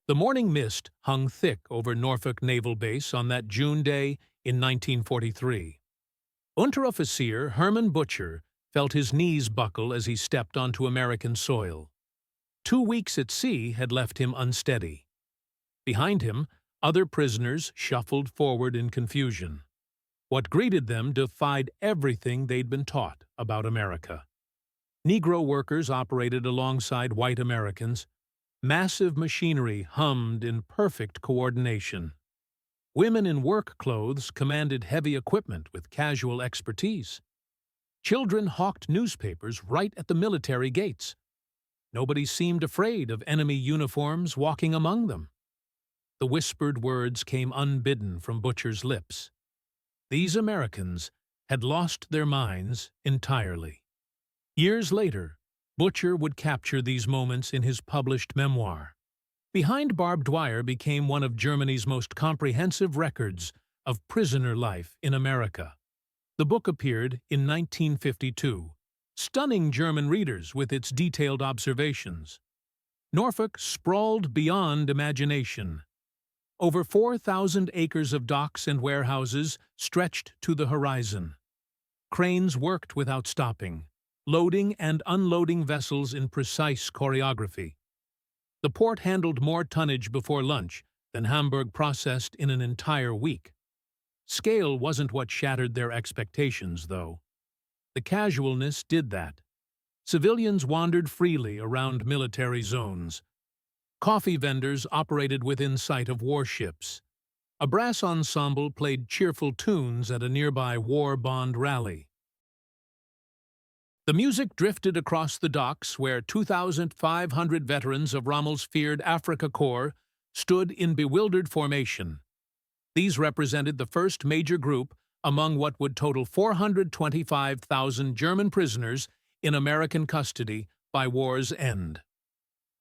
The morning mist hung thick over Norfolk Naval Base on that June day in 1943. Unteroffizier Herman Butcher felt his knees buckle as he stepped onto American soil. 2 weeks at sea had left him unsteady. Behind him, other prisoners shuffled forward in confusion. What greeted them defied everything they'd been taught about America. Negro workers operated alongside white Americans. Massive machinery hummed in perfect coordination. Women in work clothes commanded heavy equipment with casual expertise. Children hawked newspapers right at the military gates. Nobody seemed afraid of enemy uniforms walking among them. The whispered words came unbidden from Butcher's lips. These Americans had lost their minds entirely. Years later, Butcher would capture these moments in his published memoir. Behind Barbed Wire became one of Germany's most comprehensive records of prisoner life in America. The book appeared in 1952, stunning German readers with its detailed observations. Norfolk sprawled beyond imagination. Over 4,000 acres of docks and warehouses stretched to the horizon. Cranes worked without stopping, loading and unloading vessels in precise choreography. The port handled more tonnage before lunch than Hamburg processed in an entire week. Scale wasn't what shattered their expectations, though. The casualness did that. Civilians wandered freely around military zones. Coffee vendors operated within sight of warships. A brass ensemble played cheerful tunes at a nearby war bond rally. The music drifted across the docks where 2,500 veterans of Rommel's feared Afrika Korps stood in bewildered formation. These represented the first major group among what would total 425,000 German prisoners in American custody by war's end.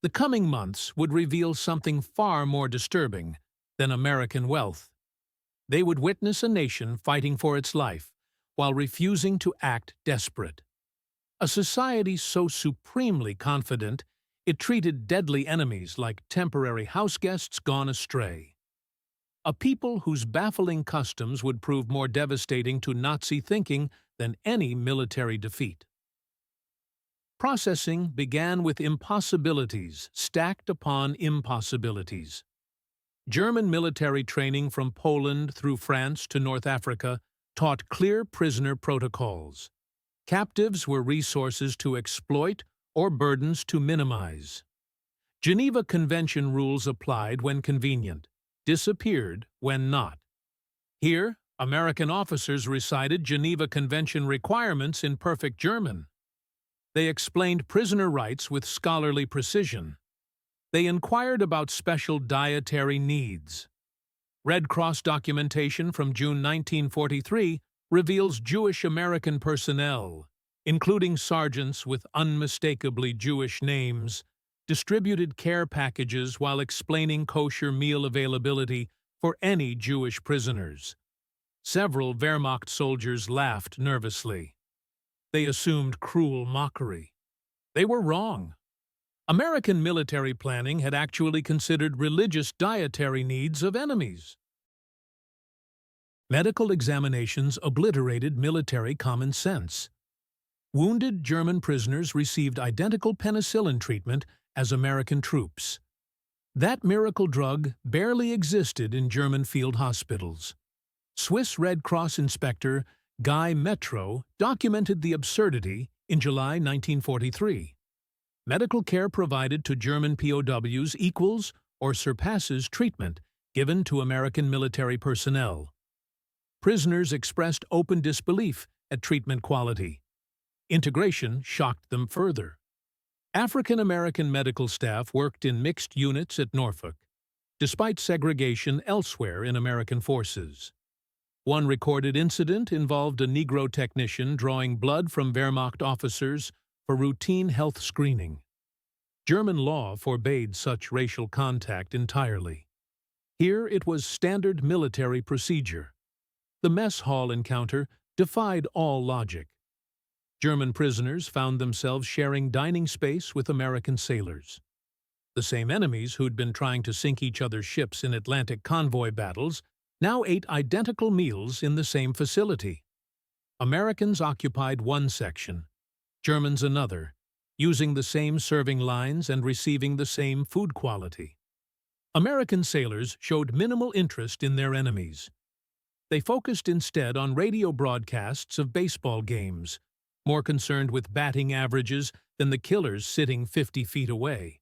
The coming months would reveal something far more disturbing than American wealth. They would witness a nation fighting for its life while refusing to act desperate. A society so supremely confident it treated deadly enemies like temporary houseguests gone astray. A people whose baffling customs would prove more devastating to Nazi thinking than any military defeat. Processing began with impossibilities stacked upon impossibilities. German military training from Poland through France to North Africa taught clear prisoner protocols. Captives were resources to exploit or burdens to minimize. Geneva Convention rules applied when convenient, disappeared when not. Here, American officers recited Geneva Convention requirements in perfect German. They explained prisoner rights with scholarly precision. They inquired about special dietary needs. Red Cross documentation from June 1943 reveals Jewish American personnel, including sergeants with unmistakably Jewish names, distributed care packages while explaining kosher meal availability for any Jewish prisoners. Several Wehrmacht soldiers laughed nervously. They assumed cruel mockery. They were wrong. American military planning had actually considered religious dietary needs of enemies. Medical examinations obliterated military common sense. Wounded German prisoners received identical penicillin treatment as American troops. That miracle drug barely existed in German field hospitals. Swiss Red Cross inspector Guy Metro documented the absurdity in July 1943. Medical care provided to German POWs equals or surpasses treatment given to American military personnel. Prisoners expressed open disbelief at treatment quality. Integration shocked them further. African American medical staff worked in mixed units at Norfolk, despite segregation elsewhere in American forces. One recorded incident involved a Negro technician drawing blood from Wehrmacht officers for routine health screening. German law forbade such racial contact entirely. Here it was standard military procedure. The mess hall encounter defied all logic. German prisoners found themselves sharing dining space with American sailors. The same enemies who'd been trying to sink each other's ships in Atlantic convoy battles now ate identical meals in the same facility. Americans occupied one section, Germans another, using the same serving lines and receiving the same food quality. American sailors showed minimal interest in their enemies. They focused instead on radio broadcasts of baseball games, more concerned with batting averages than the killers sitting 50 feet away.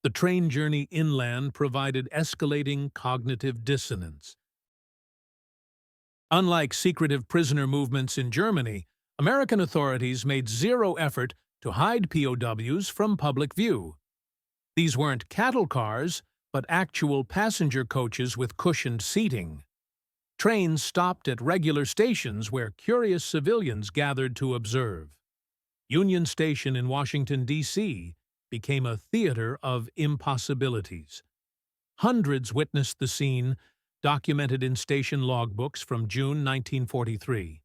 The train journey inland provided escalating cognitive dissonance. Unlike secretive prisoner movements in Germany, American authorities made zero effort to hide POWs from public view. These weren't cattle cars, but actual passenger coaches with cushioned seating. Trains stopped at regular stations where curious civilians gathered to observe. Union Station in Washington, D.C., became a theater of impossibilities. Hundreds witnessed the scene, documented in station logbooks from June 1943.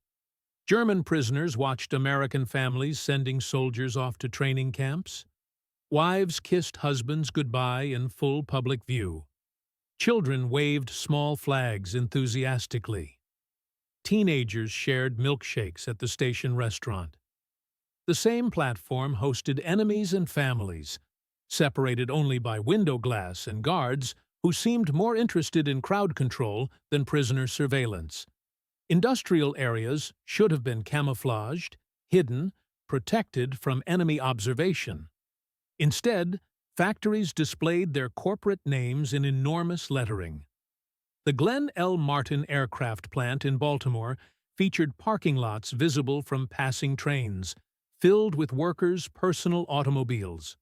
German prisoners watched American families sending soldiers off to training camps. Wives kissed husbands goodbye in full public view. Children waved small flags enthusiastically. Teenagers shared milkshakes at the station restaurant. The same platform hosted enemies and families, separated only by window glass and guards who seemed more interested in crowd control than prisoner surveillance. Industrial areas should have been camouflaged, hidden, protected from enemy observation. Instead, factories displayed their corporate names in enormous lettering. The Glenn L. Martin aircraft plant in Baltimore featured parking lots visible from passing trains, filled with workers' personal automobiles.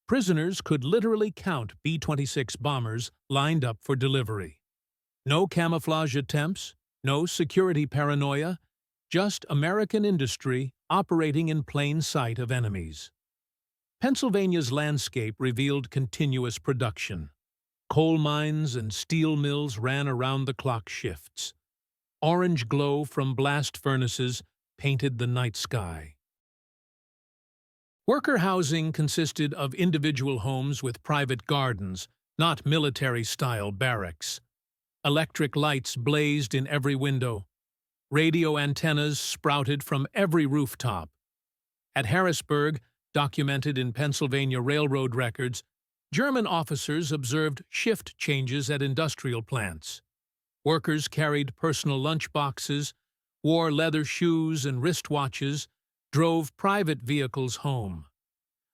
Prisoners could literally count B-26 bombers lined up for delivery. No camouflage attempts, no security paranoia, just American industry operating in plain sight of enemies. Pennsylvania's landscape revealed continuous production. Coal mines and steel mills ran around-the-clock shifts. Orange glow from blast furnaces painted the night sky. Worker housing consisted of individual homes with private gardens, not military-style barracks. Electric lights blazed in every window. Radio antennas sprouted from every rooftop. At Harrisburg, documented in Pennsylvania Railroad records, German officers observed shift changes at industrial plants. Workers carried personal lunchboxes, wore leather shoes and wristwatches, drove private vehicles home.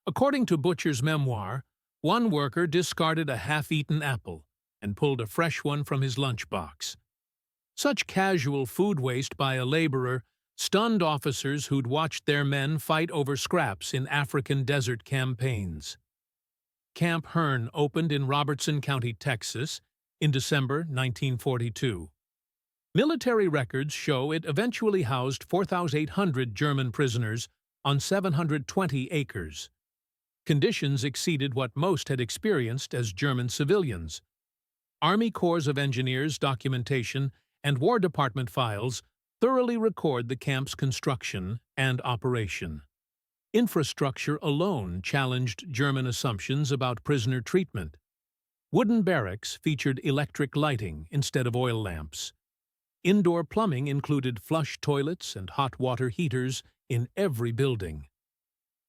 According to Butcher's memoir, one worker discarded a half-eaten apple and pulled a fresh one from his lunchbox. Such casual food waste by a laborer stunned officers who'd watched their men fight over scraps in African desert campaigns. Camp Hearn opened in Robertson County, Texas, in December 1942. Military records show it eventually housed 4,800 German prisoners on 720 acres. Conditions exceeded what most had experienced as German civilians. Army Corps of Engineers documentation and War Department files thoroughly record the camp's construction and operation. Infrastructure alone challenged German assumptions about prisoner treatment. Wooden barracks featured electric lighting instead of oil lamps. Indoor plumbing included flush toilets and hot water heaters in every building.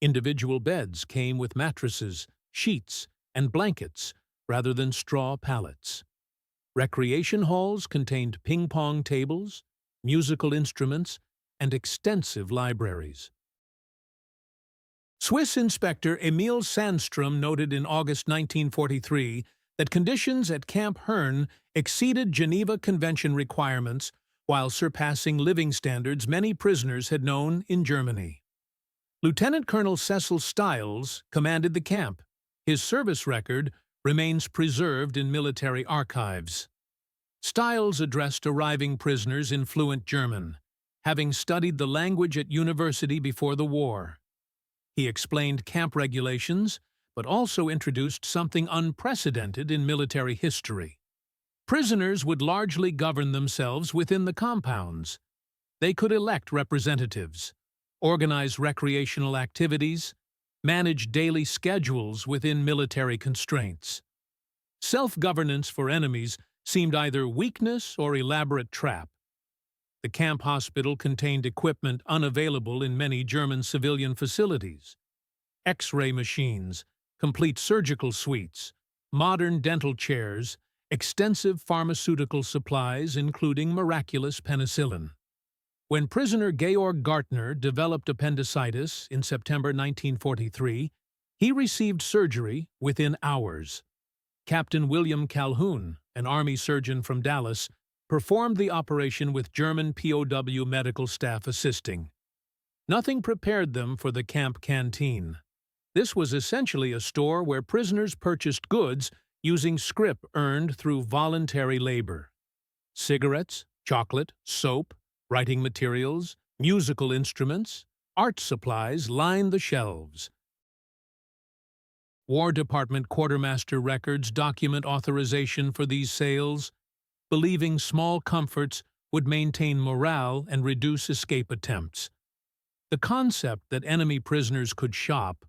Individual beds came with mattresses, sheets, and blankets rather than straw pallets. Recreation halls contained ping-pong tables, musical instruments, and extensive libraries. Swiss inspector Emil Sandstrom noted in August 1943 that conditions at Camp Hearn exceeded Geneva Convention requirements while surpassing living standards many prisoners had known in Germany. Lieutenant Colonel Cecil Stiles commanded the camp. His service record remains preserved in military archives. Stiles addressed arriving prisoners in fluent German, having studied the language at university before the war. He explained camp regulations, but also introduced something unprecedented in military history. Prisoners would largely govern themselves within the compounds. They could elect representatives, organize recreational activities, manage daily schedules within military constraints. Self-governance for enemies seemed either weakness or elaborate trap. The camp hospital contained equipment unavailable in many German civilian facilities: X-ray machines, complete surgical suites, modern dental chairs, extensive pharmaceutical supplies including miraculous penicillin. When prisoner Georg Gartner developed appendicitis in September 1943, he received surgery within hours. Captain William Calhoun, an Army surgeon from Dallas, performed the operation with German POW medical staff assisting. Nothing prepared them for the camp canteen. This was essentially a store where prisoners purchased goods using scrip earned through voluntary labor. Cigarettes, chocolate, soap, writing materials, musical instruments, art supplies lined the shelves. War Department quartermaster records document authorization for these sales, believing small comforts would maintain morale and reduce escape attempts. The concept that enemy prisoners could shop,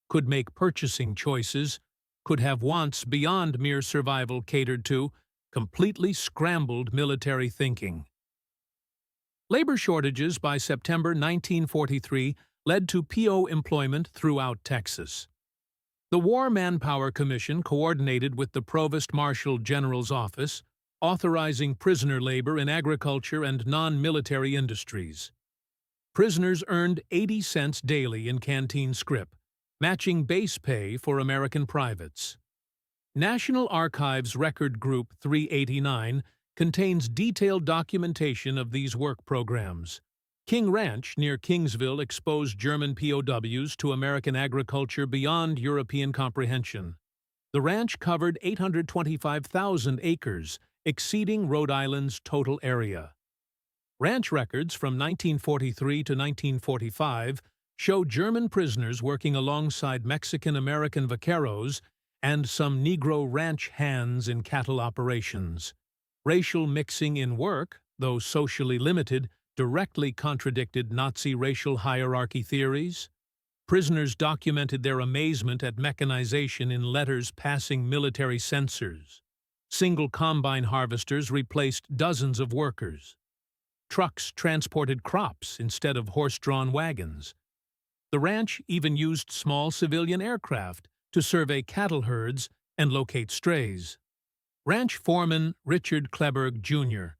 could make purchasing choices, could have wants beyond mere survival catered to, completely scrambled military thinking. Labor shortages by September 1943 led to PO employment throughout Texas. The War Manpower Commission coordinated with the Provost Marshal General's office, authorizing prisoner labor in agriculture and non-military industries. Prisoners earned 80 cents daily in canteen scrip, matching base pay for American privates. National Archives Record Group 389 contains detailed documentation of these work programs. King Ranch near Kingsville exposed German POWs to American agriculture beyond European comprehension. The ranch covered 825,000 acres, exceeding Rhode Island's total area. Ranch records from 1943 to 1945 show German prisoners working alongside Mexican-American vaqueros and some Negro ranch hands in cattle operations. Racial mixing in work, though socially limited, directly contradicted Nazi racial hierarchy theories. Prisoners documented their amazement at mechanization in letters passing military censors. Single combine harvesters replaced dozens of workers. Trucks transported crops instead of horse-drawn wagons. The ranch even used small civilian aircraft to survey cattle herds and locate strays. Ranch foreman Richard Kleberg, Jr.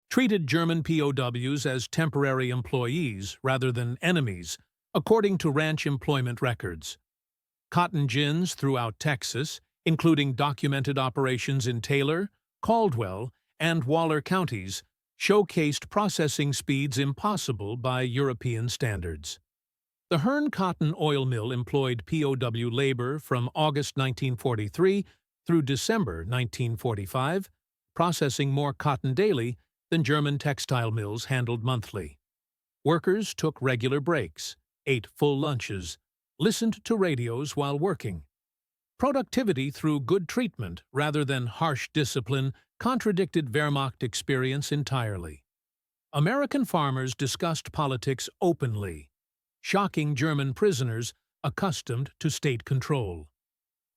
treated German POWs as temporary employees rather than enemies, according to ranch employment records. Cotton gins throughout Texas, including documented operations in Taylor, Caldwell, and Waller counties, showcased processing speeds impossible by European standards. The Hearn Cotton Oil Mill employed POW labor from August 1943 through December 1945, processing more cotton daily than German textile mills handled monthly. Workers took regular breaks, ate full lunches, listened to radios while working. Productivity through good treatment rather than harsh discipline contradicted Wehrmacht experience entirely. American farmers discussed politics openly, shocking German prisoners accustomed to state control.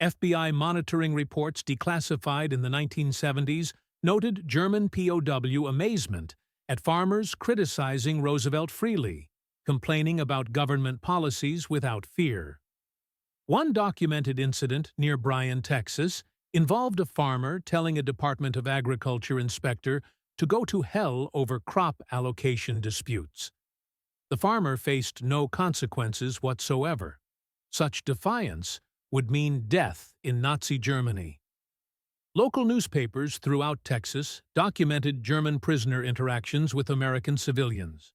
FBI monitoring reports declassified in the 1970s noted German POW amazement at farmers criticizing Roosevelt freely, complaining about government policies without fear. One documented incident near Bryan, Texas, involved a farmer telling a Department of Agriculture inspector to go to hell over crop allocation disputes. The farmer faced no consequences whatsoever. Such defiance would mean death in Nazi Germany. Local newspapers throughout Texas documented German prisoner interactions with American civilians.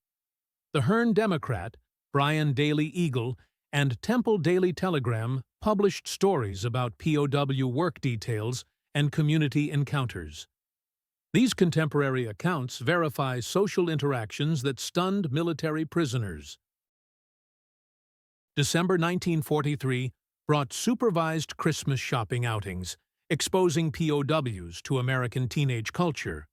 The Hearn Democrat, Bryan Daily Eagle, and Temple Daily Telegram published stories about POW work details and community encounters. These contemporary accounts verify social interactions that stunned military prisoners. December 1943 brought supervised Christmas shopping outings, exposing POWs to American teenage culture.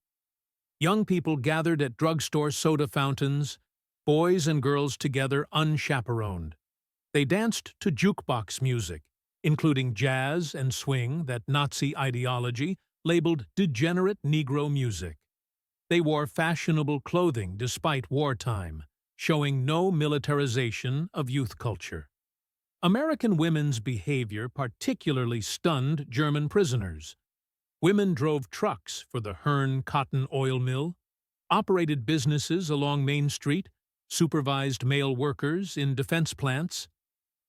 Young people gathered at drugstore soda fountains, boys and girls together unchaperoned. They danced to jukebox music, including jazz and swing that Nazi ideology labeled degenerate Negro music. They wore fashionable clothing despite wartime, showing no militarization of youth culture. American women's behavior particularly stunned German prisoners. Women drove trucks for the Hearn Cotton Oil Mill, operated businesses along Main Street, supervised male workers in defense plants.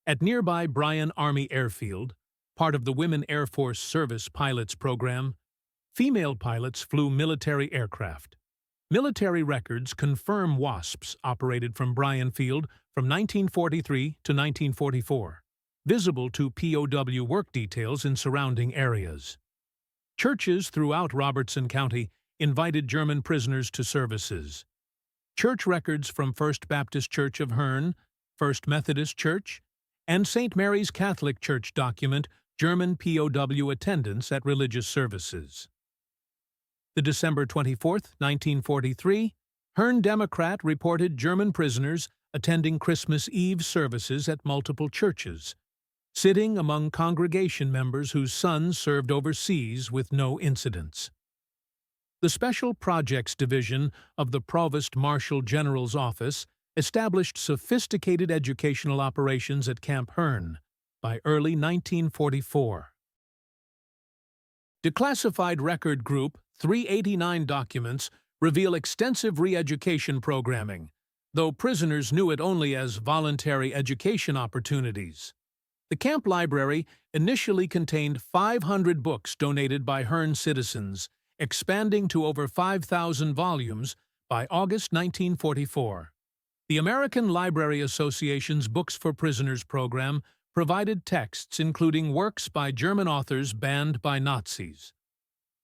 At nearby Bryan Army Airfield, part of the Women Air Force Service Pilots Program, female pilots flew military aircraft. Military records confirm WASPs operated from Bryan Field from 1943 to 1944, visible to POW work details in surrounding areas. Churches throughout Robertson County invited German prisoners to services. Church records from First Baptist Church of Hearn, First Methodist Church, and St. Mary's Catholic Church document German POW attendance at religious services. The December 24, 1943, Hearn Democrat reported German prisoners attending Christmas Eve services at multiple churches, sitting among congregation members whose sons served overseas with no incidents. The Special Projects Division of the Provost Marshal General's Office established sophisticated educational operations at Camp Hearn by early 1944. Declassified Record Group 389 documents reveal extensive re-education programming, though prisoners knew it only as voluntary education opportunities. The camp library initially contained 500 books donated by Hearn citizens, expanding to over 5,000 volumes by August 1944. The American Library Association's Books for Prisoners program provided texts including works by German authors banned by Nazis.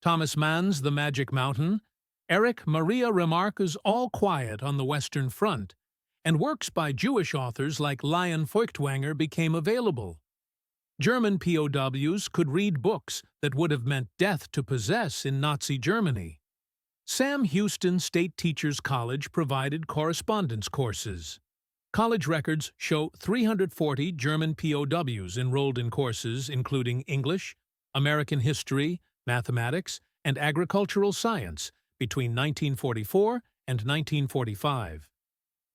Thomas Mann's The Magic Mountain, Erich Maria Remarque's All Quiet on the Western Front, and works by Jewish authors like Lion Feuchtwanger became available. German POWs could read books that would have meant death to possess in Nazi Germany. Sam Houston State Teachers College provided correspondence courses. College records show 340 German POWs enrolled in courses including English, American history, mathematics, and agricultural science between 1944 and 1945.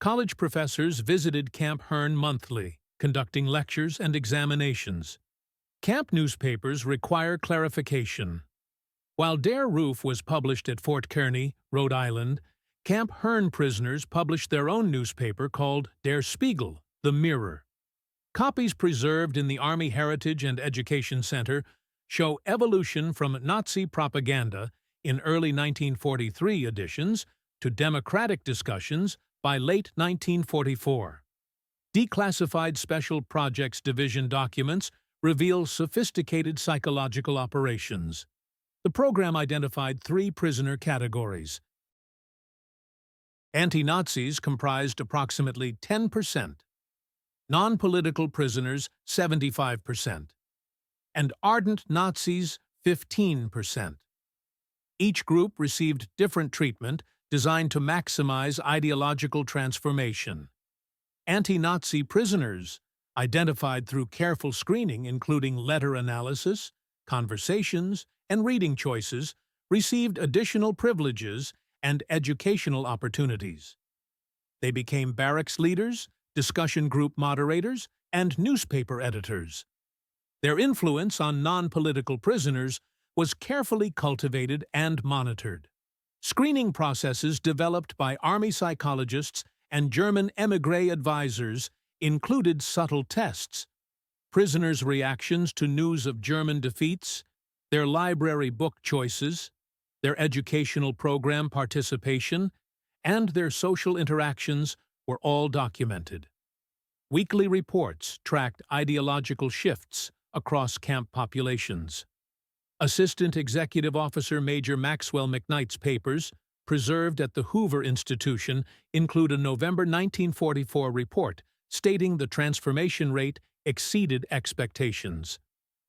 College professors visited Camp Hearn monthly, conducting lectures and examinations. Camp newspapers require clarification. While Der Ruf was published at Fort Kearny, Rhode Island, Camp Hearn prisoners published their own newspaper called Der Spiegel, the Mirror. Copies preserved in the Army Heritage and Education Center show evolution from Nazi propaganda in early 1943 editions to democratic discussions by late 1944. Declassified Special Projects Division documents reveal sophisticated psychological operations. The program identified 3 prisoner categories. Anti-Nazis comprised approximately 10%, non-political prisoners 75%, and ardent Nazis 15%. Each group received different treatment designed to maximize ideological transformation. Anti-Nazi prisoners, identified through careful screening including letter analysis, conversations, and reading choices, received additional privileges and educational opportunities. They became barracks leaders, discussion group moderators, and newspaper editors. Their influence on non-political prisoners was carefully cultivated and monitored. Screening processes developed by Army psychologists and German émigré advisors included subtle tests, prisoners' reactions to news of German defeats, their library book choices, their educational program participation, and their social interactions were all documented. Weekly reports tracked ideological shifts across camp populations. Assistant Executive Officer Major Maxwell McKnight's papers, preserved at the Hoover Institution, include a November 1944 report stating the transformation rate exceeded expectations.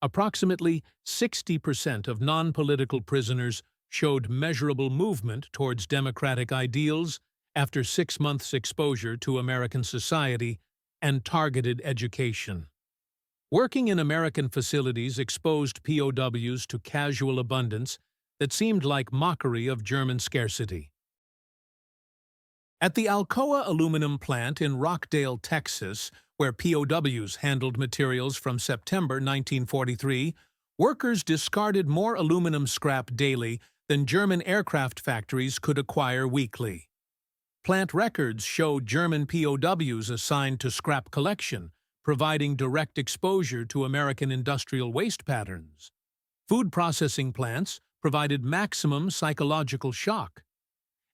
Approximately 60% of non-political prisoners showed measurable movement towards democratic ideals after 6 months' exposure to American society, and targeted education. Working in American facilities exposed POWs to casual abundance that seemed like mockery of German scarcity. At the Alcoa aluminum plant in Rockdale, Texas, where POWs handled materials from September 1943, workers discarded more aluminum scrap daily than German aircraft factories could acquire weekly. Plant records show German POWs assigned to scrap collection, providing direct exposure to American industrial waste patterns. Food processing plants provided maximum psychological shock.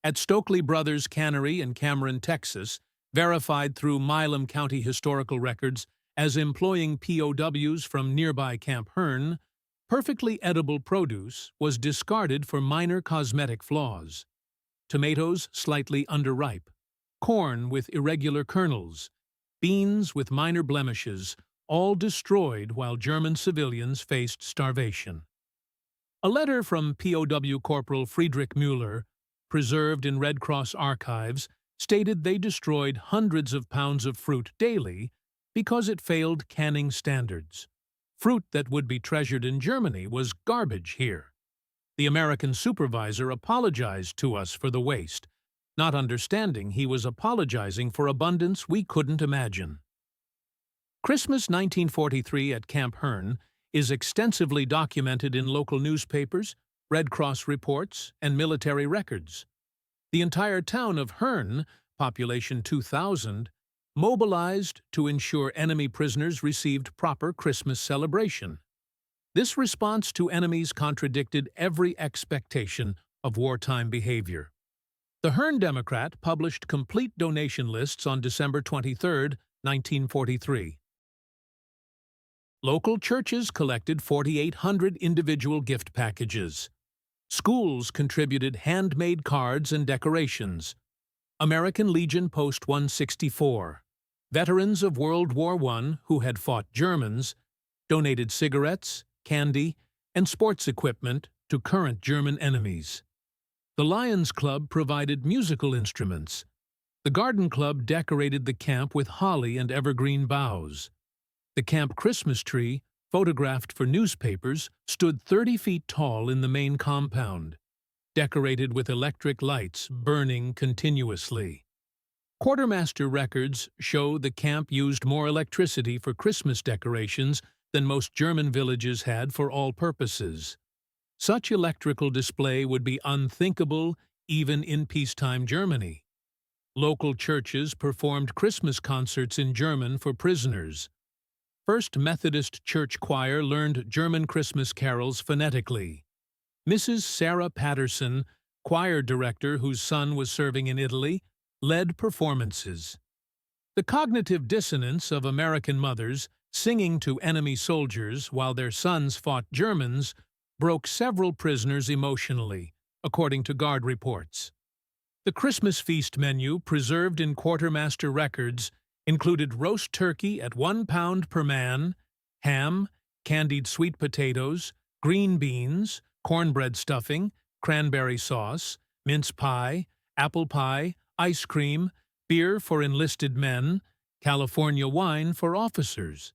At Stokely Brothers Cannery in Cameron, Texas, verified through Milam County historical records as employing POWs from nearby Camp Hearn, perfectly edible produce was discarded for minor cosmetic flaws. Tomatoes slightly underripe, corn with irregular kernels, beans with minor blemishes, all destroyed while German civilians faced starvation. A letter from POW Corporal Friedrich Müller, preserved in Red Cross archives, stated they destroyed hundreds of pounds of fruit daily because it failed canning standards. Fruit that would be treasured in Germany was garbage here. The American supervisor apologized to us for the waste, not understanding he was apologizing for abundance we couldn't imagine. Christmas 1943 at Camp Hearn is extensively documented in local newspapers, Red Cross reports, and military records. The entire town of Hearn, population 2,000, mobilized to ensure enemy prisoners received proper Christmas celebration. This response to enemies contradicted every expectation of wartime behavior. The Hearn Democrat published complete donation lists on December 23, 1943. Local churches collected 4,800 individual gift packages. Schools contributed handmade cards and decorations. American Legion Post 164, veterans of World War I who had fought Germans, donated cigarettes, candy, and sports equipment to current German enemies. The Lions Club provided musical instruments. The Garden Club decorated the camp with holly and evergreen boughs. The camp Christmas tree, photographed for newspapers, stood 30 feet tall in the main compound, decorated with electric lights burning continuously. Quartermaster records show the camp used more electricity for Christmas decorations than most German villages had for all purposes. Such electrical display would be unthinkable even in peacetime Germany. Local churches performed Christmas concerts in German for prisoners. First Methodist Church Choir learned German Christmas carols phonetically. Mrs. Sarah Patterson, choir director whose son was serving in Italy, led performances. The cognitive dissonance of American mothers singing to enemy soldiers while their sons fought Germans broke several prisoners emotionally, according to Guard reports. The Christmas feast menu, preserved in quartermaster records, included roast turkey at 1 pound per man, ham, candied sweet potatoes, green beans, cornbread stuffing, cranberry sauce, mince pie, apple pie, ice cream, beer for enlisted men, California wine for officers.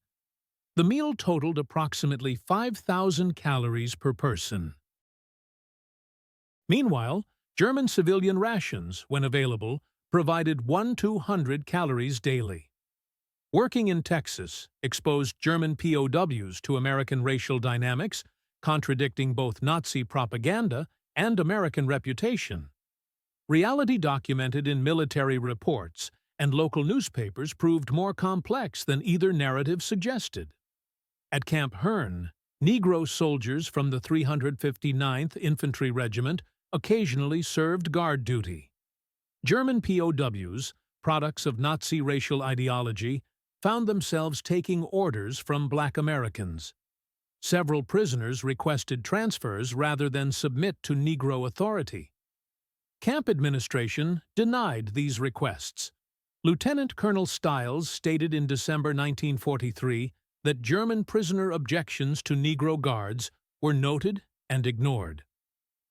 The meal totaled approximately 5,000 calories per person. Meanwhile, German civilian rations, when available, provided 1,200 calories daily. Working in Texas exposed German POWs to American racial dynamics, contradicting both Nazi propaganda and American reputation. Reality documented in military reports and local newspapers proved more complex than either narrative suggested. At Camp Hearn, Negro soldiers from the 359th Infantry Regiment occasionally served guard duty. German POWs, products of Nazi racial ideology, found themselves taking orders from Black Americans. Several prisoners requested transfers rather than submit to Negro authority. Camp administration denied these requests. Lieutenant Colonel Stiles stated in December 1943 that German prisoner objections to Negro guards were noted and ignored.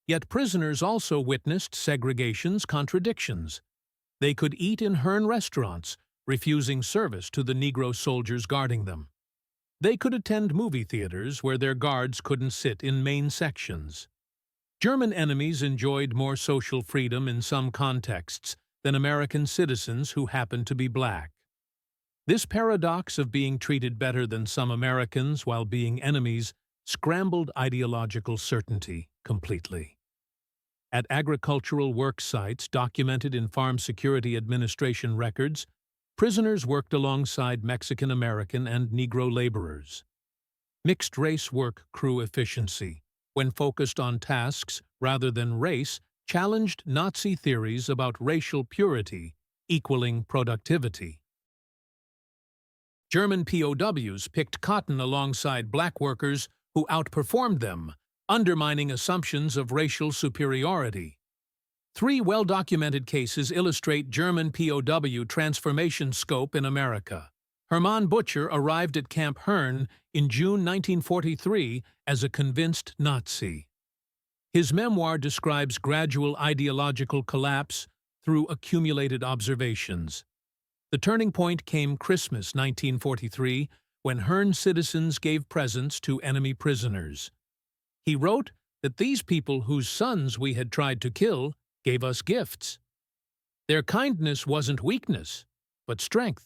Yet prisoners also witnessed segregation's contradictions. They could eat in Hearn restaurants, refusing service to the Negro soldiers guarding them. They could attend movie theaters where their guards couldn't sit in main sections. German enemies enjoyed more social freedom in some contexts than American citizens who happened to be black. This paradox of being treated better than some Americans while being enemies scrambled ideological certainty completely. At agricultural work sites documented in Farm Security Administration records, prisoners worked alongside Mexican-American and Negro laborers. Mixed-race work crew efficiency, when focused on tasks rather than race, challenged Nazi theories about racial purity equaling productivity. German POWs picked cotton alongside black workers who outperformed them, undermining assumptions of racial superiority. 3 well-documented cases illustrate German POW transformation scope in America. Hermann Butcher arrived at Camp Hearn in June 1943 as a convinced Nazi. His memoir describes gradual ideological collapse through accumulated observations. The turning point came Christmas 1943, when Hearn citizens gave presents to enemy prisoners. He wrote that these people whose sons we had tried to kill gave us gifts. Their kindness wasn't weakness, but strength.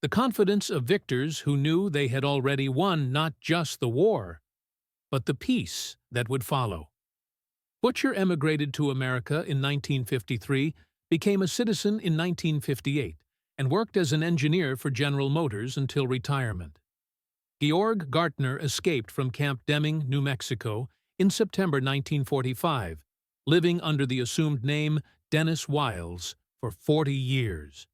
The confidence of victors who knew they had already won not just the war, but the peace that would follow. Butcher emigrated to America in 1953, became a citizen in 1958, and worked as an engineer for General Motors until retirement. Georg Gartner escaped from Camp Deming, New Mexico, in September 1945, living under the assumed name Dennis Wiles for 40 years.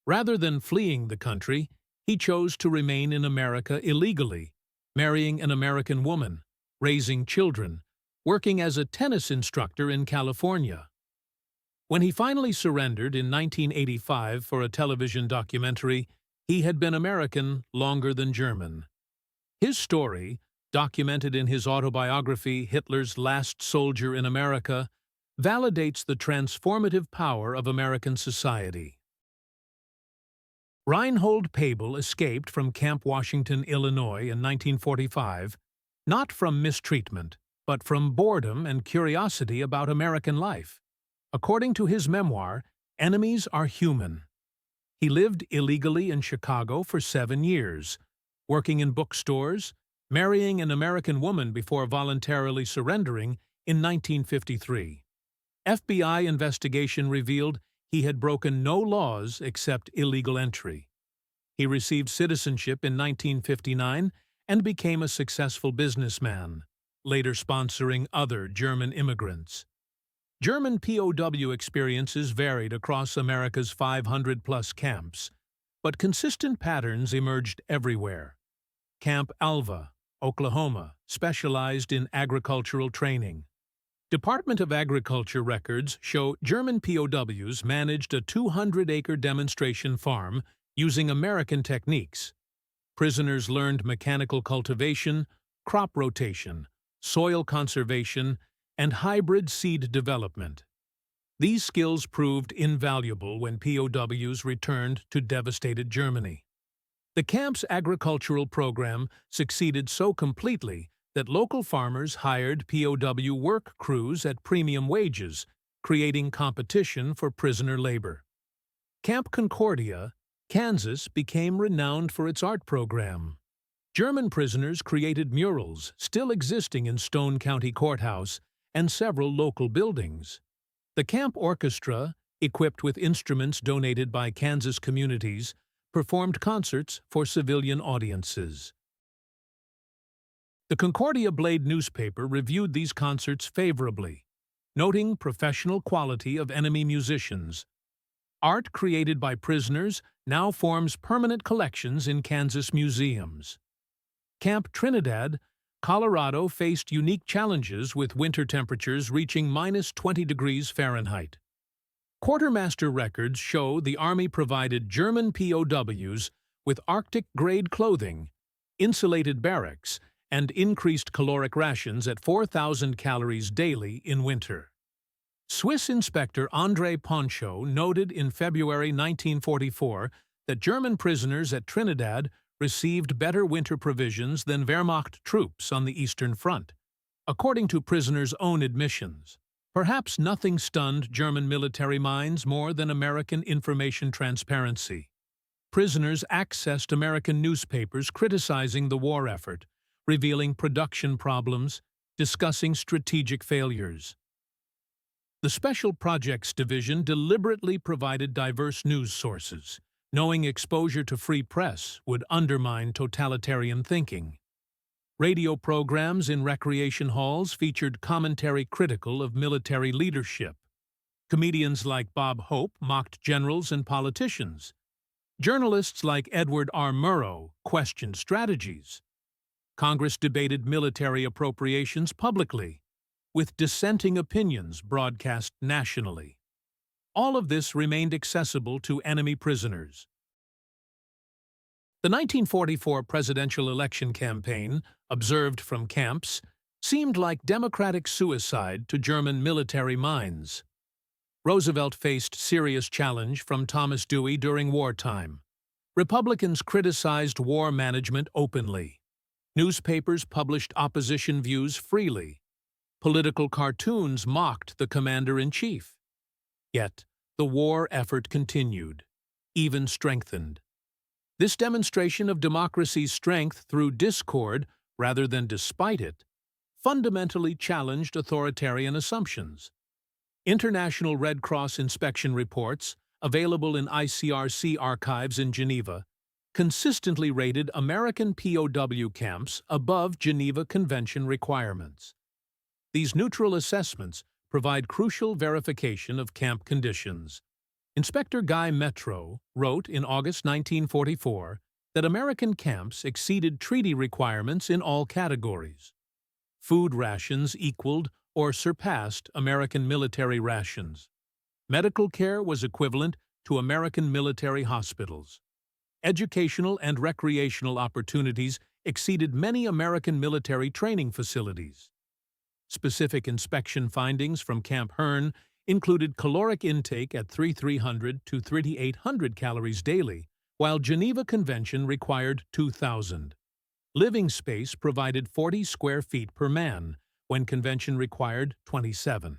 Rather than fleeing the country, he chose to remain in America illegally, marrying an American woman, raising children, working as a tennis instructor in California. When he finally surrendered in 1985 for a television documentary, he had been American longer than German. His story, documented in his autobiography Hitler's Last Soldier in America, validates the transformative power of American society. Reinhold Pabel escaped from Camp Washington, Illinois in 1945, not from mistreatment, but from boredom and curiosity about American life. According to his memoir, Enemies Are Human. He lived illegally in Chicago for 7 years, working in bookstores, marrying an American woman before voluntarily surrendering in 1953. FBI investigation revealed he had broken no laws except illegal entry. He received citizenship in 1959 and became a successful businessman, later sponsoring other German immigrants. German POW experiences varied across America's 500-plus camps, but consistent patterns emerged everywhere. Camp Alva, Oklahoma, specialized in agricultural training. Department of Agriculture records show German POWs managed a 200-acre demonstration farm using American techniques. Prisoners learned mechanical cultivation, crop rotation, soil conservation, and hybrid seed development. These skills proved invaluable when POWs returned to devastated Germany. The camp's agricultural program succeeded so completely that local farmers hired POW work crews at premium wages, creating competition for prisoner labor. Camp Concordia, Kansas, became renowned for its art program. German prisoners created murals still existing in Stone County Courthouse and several local buildings. The camp orchestra, equipped with instruments donated by Kansas communities, performed concerts for civilian audiences. The Concordia Blade newspaper reviewed these concerts favorably, noting professional quality of enemy musicians. Art created by prisoners now forms permanent collections in Kansas museums. Camp Trinidad, Colorado faced unique challenges with winter temperatures reaching -20 degrees Fahrenheit. Quartermaster records show the Army provided German POWs with Arctic-grade clothing, insulated barracks, and increased caloric rations at 4,000 calories daily in winter. Swiss Inspector André Poncho noted in February 1944 that German prisoners at Trinidad received better winter provisions than Wehrmacht troops on the Eastern Front, according to prisoners' own admissions. Perhaps nothing stunned German military minds more than American information transparency. Prisoners accessed American newspapers criticizing the war effort, revealing production problems, discussing strategic failures. The Special Projects Division deliberately provided diverse news sources, knowing exposure to free press would undermine totalitarian thinking. Radio programs in recreation halls featured commentary critical of military leadership. Comedians like Bob Hope mocked generals and politicians. Journalists like Edward R. Murrow questioned strategies. Congress debated military appropriations publicly, with dissenting opinions broadcast nationally. All of this remained accessible to enemy prisoners. The 1944 presidential election campaign, observed from camps, seemed like democratic suicide to German military minds. Roosevelt faced serious challenge from Thomas Dewey during wartime. Republicans criticized war management openly. Newspapers published opposition views freely. Political cartoons mocked the commander-in-chief. Yet, the war effort continued, even strengthened. This demonstration of democracy's strength through discord, rather than despite it, fundamentally challenged authoritarian assumptions. International Red Cross inspection reports, available in ICRC archives in Geneva, consistently rated American POW camps above Geneva Convention requirements. These neutral assessments provide crucial verification of camp conditions. Inspector Guy Metro wrote in August 1944 that American camps exceeded treaty requirements in all categories. Food rations equaled or surpassed American military rations. Medical care was equivalent to American military hospitals. Educational and recreational opportunities exceeded many American military training facilities. Specific inspection findings from Camp Hearn included caloric intake at 3,300 to 3,800 calories daily, while Geneva Convention required 2,000. Living space provided 40 square feet per man, when Convention required 27.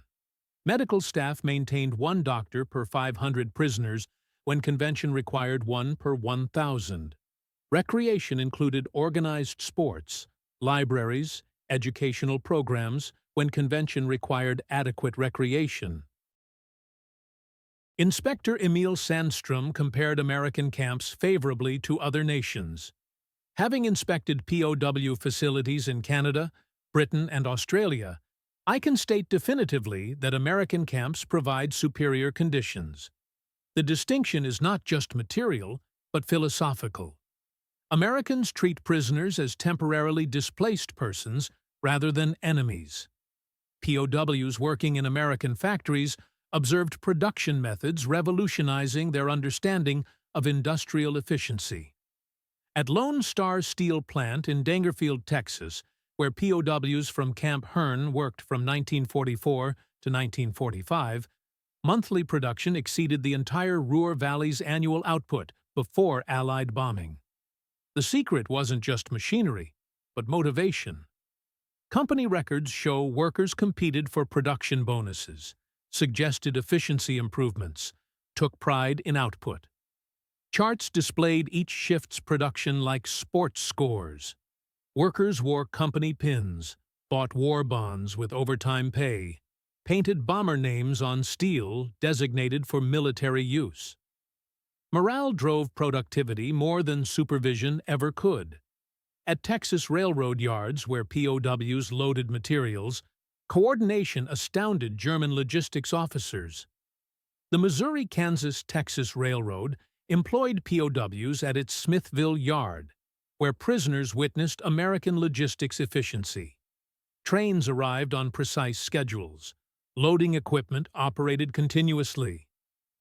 Medical staff maintained 1 doctor per 500 prisoners, when Convention required 1 per 1,000. Recreation included organized sports, libraries, educational programs, when Convention required adequate recreation. Inspector Emil Sandstrom compared American camps favorably to other nations. Having inspected POW facilities in Canada, Britain, and Australia, I can state definitively that American camps provide superior conditions. The distinction is not just material, but philosophical. Americans treat prisoners as temporarily displaced persons rather than enemies. POWs working in American factories observed production methods revolutionizing their understanding of industrial efficiency. At Lone Star Steel Plant in Dangerfield, Texas, where POWs from Camp Hearn worked from 1944 to 1945, monthly production exceeded the entire Ruhr Valley's annual output before Allied bombing. The secret wasn't just machinery, but motivation. Company records show workers competed for production bonuses, suggested efficiency improvements, took pride in output. Charts displayed each shift's production like sports scores. Workers wore company pins, bought war bonds with overtime pay, painted bomber names on steel designated for military use. Morale drove productivity more than supervision ever could. At Texas railroad yards where POWs loaded materials, coordination astounded German logistics officers. The Missouri-Kansas-Texas Railroad employed POWs at its Smithville Yard, where prisoners witnessed American logistics efficiency. Trains arrived on precise schedules. Loading equipment operated continuously.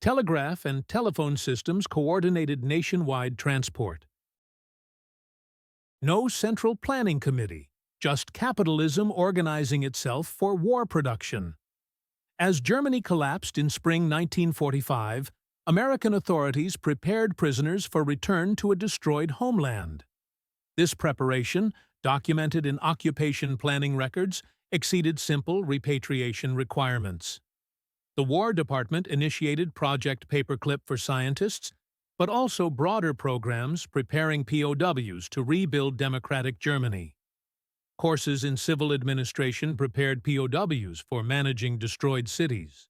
Telegraph and telephone systems coordinated nationwide transport. No central planning committee, just capitalism organizing itself for war production. As Germany collapsed in spring 1945, American authorities prepared prisoners for return to a destroyed homeland. This preparation, documented in occupation planning records, exceeded simple repatriation requirements. The War Department initiated Project Paperclip for scientists, but also broader programs preparing POWs to rebuild democratic Germany. Courses in civil administration prepared POWs for managing destroyed cities.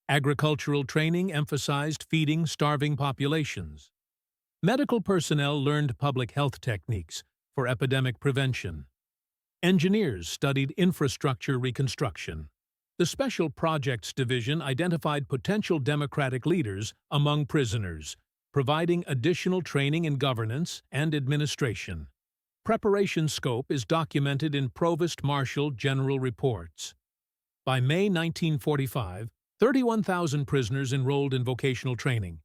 Agricultural training emphasized feeding starving populations. Medical personnel learned public health techniques for epidemic prevention. Engineers studied infrastructure reconstruction. The Special Projects Division identified potential democratic leaders among prisoners, providing additional training in governance and administration. Preparation scope is documented in Provost Marshal General Reports. By May 1945, 31,000 prisoners enrolled in vocational training.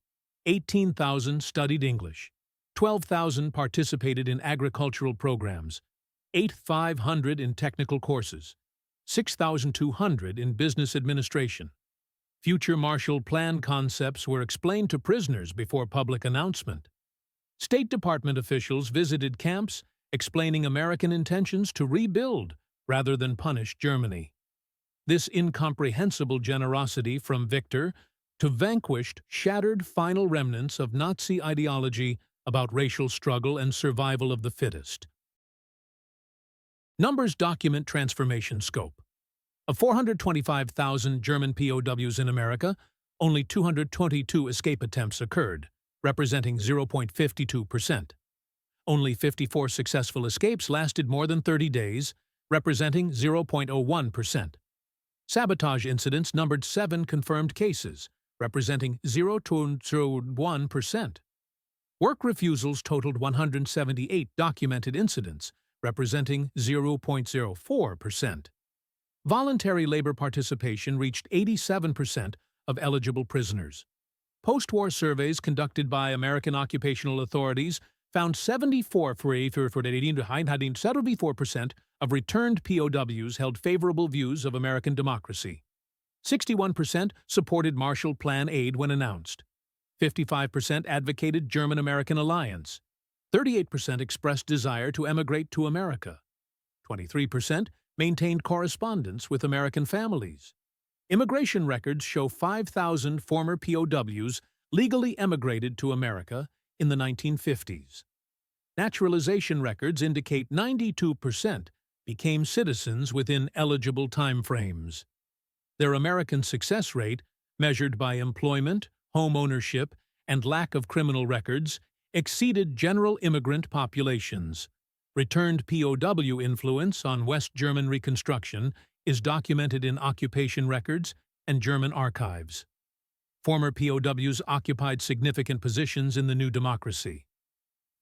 18,000 studied English. 12,000 participated in agricultural programs. 8,500 in technical courses. 6,200 in business administration. Future Marshall Plan concepts were explained to prisoners before public announcement. State Department officials visited camps, explaining American intentions to rebuild rather than punish Germany. This incomprehensible generosity from victor to vanquished shattered final remnants of Nazi ideology about racial struggle and survival of the fittest. Numbers document transformation scope. Of 425,000 German POWs in America, only 222 escape attempts occurred, representing 0.52%. Only 54 successful escapes lasted more than 30 days, representing 0.01%. Sabotage incidents numbered 7 confirmed cases, representing 0.01%. Work refusals totaled 178 documented incidents, representing 0.04%. Voluntary labor participation reached 87% of eligible prisoners. Post-war surveys conducted by American occupational authorities found 74% of returned POWs held favorable views of American democracy. 61% supported Marshall Plan aid when announced. 55% advocated German-American alliance. 38% expressed desire to emigrate to America. 23% maintained correspondence with American families. Immigration records show 5,000 former POWs legally emigrated to America in the 1950s. Naturalization records indicate 92% became citizens within eligible timeframes. Their American success rate, measured by employment, home ownership, and lack of criminal records, exceeded general immigrant populations. Returned POW influence on West German Reconstruction is documented in occupation records and German archives. Former POWs occupied significant positions in the new democracy.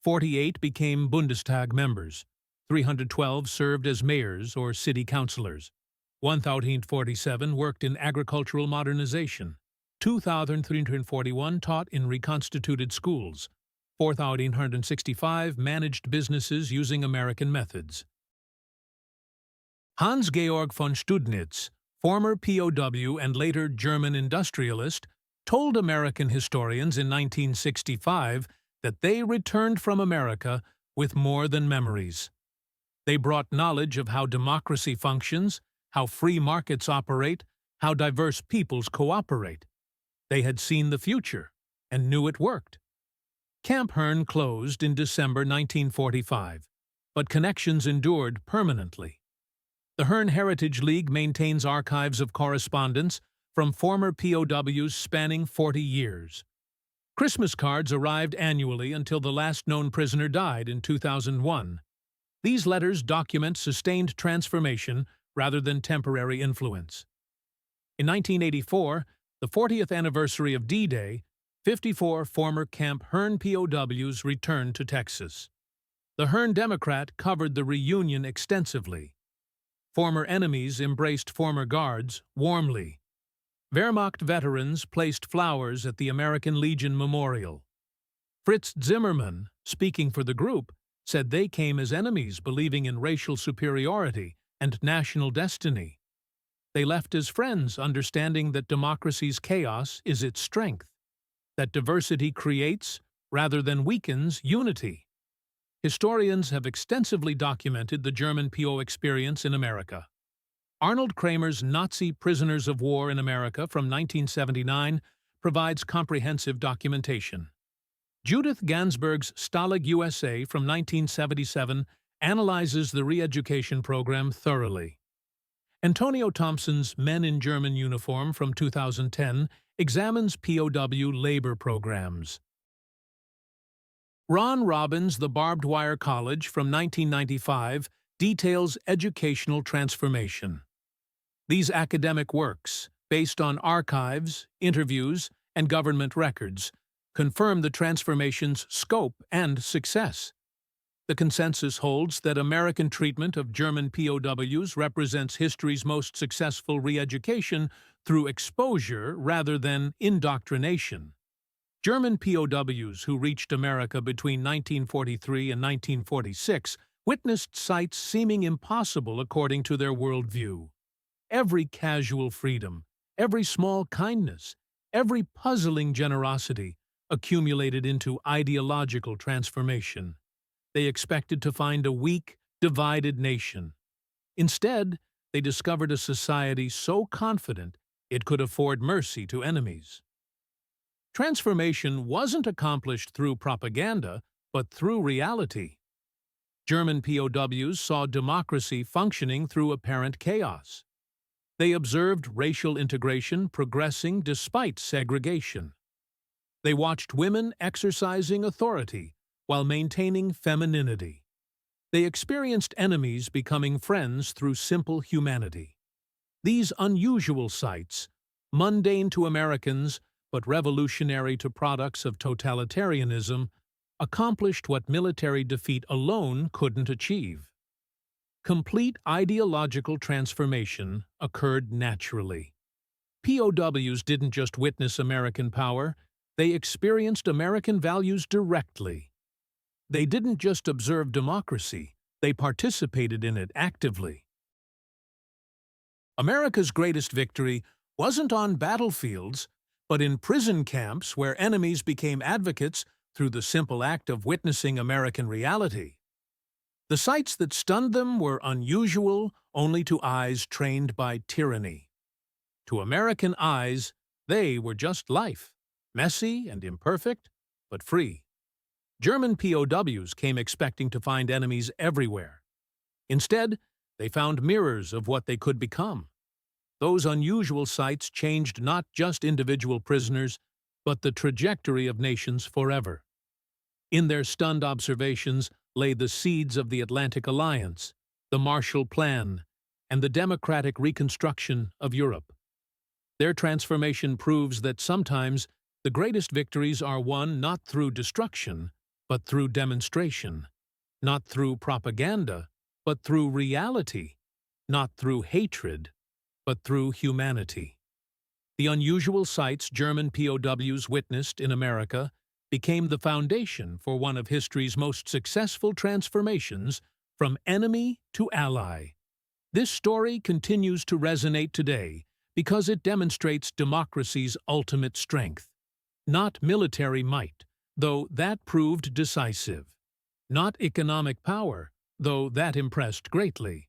48 became Bundestag members. 312 served as mayors or city councilors. 1,047 worked in agricultural modernization. 2,341 taught in reconstituted schools. 4,165 managed businesses using American methods. Hans-Georg von Studnitz, former POW and later German industrialist, told American historians in 1965 that they returned from America with more than memories. They brought knowledge of how democracy functions, how free markets operate, how diverse peoples cooperate. They had seen the future and knew it worked. Camp Hearn closed in December 1945, but connections endured permanently. The Hearn Heritage League maintains archives of correspondence from former POWs spanning 40 years. Christmas cards arrived annually until the last known prisoner died in 2001. These letters document sustained transformation rather than temporary influence. In 1984, the 40th anniversary of D-Day, 54 former Camp Hearn POWs returned to Texas. The Hearn Democrat covered the reunion extensively. Former enemies embraced former guards warmly. Wehrmacht veterans placed flowers at the American Legion Memorial. Fritz Zimmermann, speaking for the group, said they came as enemies believing in racial superiority and national destiny. They left as friends, understanding that democracy's chaos is its strength. that diversity creates, rather than weakens, unity. Historians have extensively documented the German PO experience in America. Arnold Kramer's Nazi Prisoners of War in America from 1979 provides comprehensive documentation. Judith Gansberg's Stalag USA from 1977 analyzes the re-education program thoroughly. Antonio Thompson's Men in German Uniform from 2010 examines POW labor programs. Ron Robbins' The Barbed Wire College from 1995 details educational transformation. These academic works, based on archives, interviews, and government records, confirm the transformation's scope and success. The consensus holds that American treatment of German POWs represents history's most successful re-education through exposure rather than indoctrination. German POWs who reached America between 1943 and 1946 witnessed sights seeming impossible according to their worldview. Every casual freedom, every small kindness, every puzzling generosity accumulated into ideological transformation. They expected to find a weak, divided nation. Instead, they discovered a society so confident it could afford mercy to enemies. Transformation wasn't accomplished through propaganda, but through reality. German POWs saw democracy functioning through apparent chaos. They observed racial integration progressing despite segregation. They watched women exercising authority while maintaining femininity. They experienced enemies becoming friends through simple humanity. These unusual sights, mundane to Americans but revolutionary to products of totalitarianism, accomplished what military defeat alone couldn't achieve. Complete ideological transformation occurred naturally. POWs didn't just witness American power, they experienced American values directly. They didn't just observe democracy, they participated in it actively. America's greatest victory wasn't on battlefields, but in prison camps where enemies became advocates through the simple act of witnessing American reality. The sights that stunned them were unusual only to eyes trained by tyranny. To American eyes, they were just life, messy and imperfect, but free. German POWs came expecting to find enemies everywhere. Instead, they found mirrors of what they could become. Those unusual sights changed not just individual prisoners, but the trajectory of nations forever. In their stunned observations lay the seeds of the Atlantic Alliance, the Marshall Plan, and the democratic reconstruction of Europe. Their transformation proves that sometimes the greatest victories are won not through destruction, but through demonstration, not through propaganda, but through reality, not through hatred, but through humanity. The unusual sights German POWs witnessed in America became the foundation for one of history's most successful transformations from enemy to ally. This story continues to resonate today because it demonstrates democracy's ultimate strength. Not military might, though that proved decisive. Not economic power, though that impressed greatly.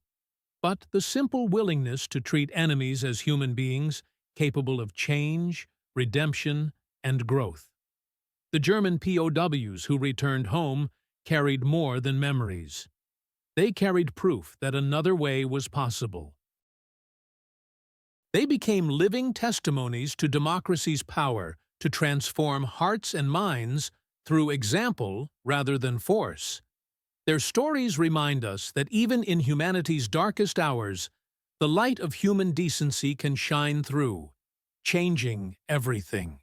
But the simple willingness to treat enemies as human beings capable of change, redemption, and growth. The German POWs who returned home carried more than memories. They carried proof that another way was possible. They became living testimonies to democracy's power to transform hearts and minds through example rather than force. Their stories remind us that even in humanity's darkest hours, the light of human decency can shine through, changing everything.